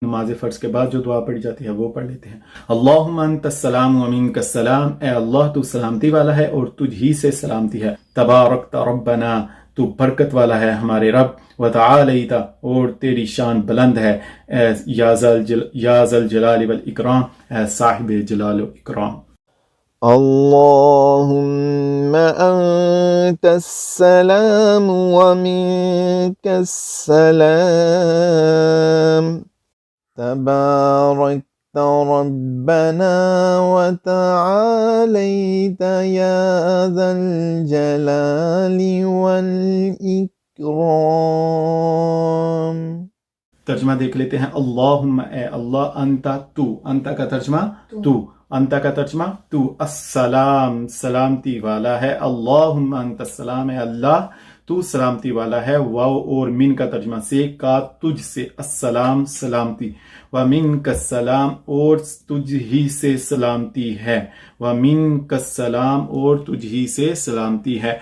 नमाज फ़र्ज के बाद जो दुआ पढ़ी जाती है वो पढ़ लेते हैं। अल्लाहुम्मा अंतस्सलाम व मिनकस्सलाम, ए अल्लाह तू सलामती वाला है और तुझ ही से सलामती है। तबारकत रब्बना, तू बरकत वाला है हमारे रब। व तआलैता, और तेरी शान बुलंद है। या ज़ल जलाल वल इकराम, ए साहिब जलाल व इकराम। अल्लाहुम्मा अंतस्सलाम व मिनकस्सलाम, तबारकत रब्बना व तआलैता या ज़ल जलाली वल इकराम। तर्जमा देख लेते हैं। अल्लाहुम्मा, ए अल्लाह, अंता तू, अंता का तर्जमा तू, अंता का तर्जमा तू, अस्सलाम सलामती वाला है। अल्लाहुम्मा अंतस्सलाम, ए अल्लाह तू सलामती वाला है। वाव और मिन का तर्जमा से, का तुझ से, अस्सलाम सलामती, व मिन कस्सलाम, और तुझ ही से सलामती है। व मिन कस्सलाम, और तुझ ही से सलामती है।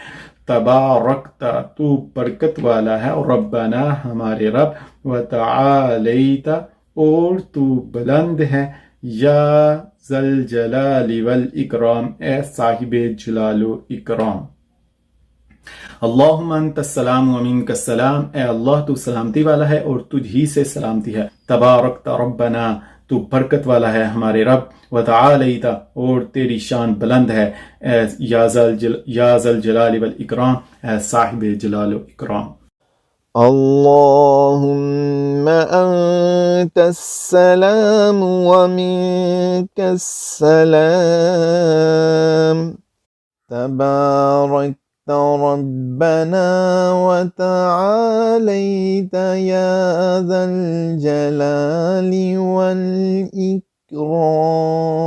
तबारकता, तू बरकत वाला है। और रब्बना, हमारे रब। व तआलैता, और तू बुलंद है। या ज़ल जलाली वल इकराम, ए साहिबे जलालो इकराम। अल्लाहुम्मा अंतस्सलाम व मिनकस्सलाम, ए अल्लाह तू सलामती वाला है और तुझ ही से सलामती है। तबारकत रब्बना, तू बरकत वाला है हमारे रब। व तआलैता, और तेरी शान बुलंद है। या ज़ल जलाल वल इकराम, ए साहिब जलाल व इकराम। अल्लाहुम्मा अंतस्सलाम व मिनकस्सलाम, तबारकत रब्बना व तआलैता या ज़ल जलाली वल इकराम।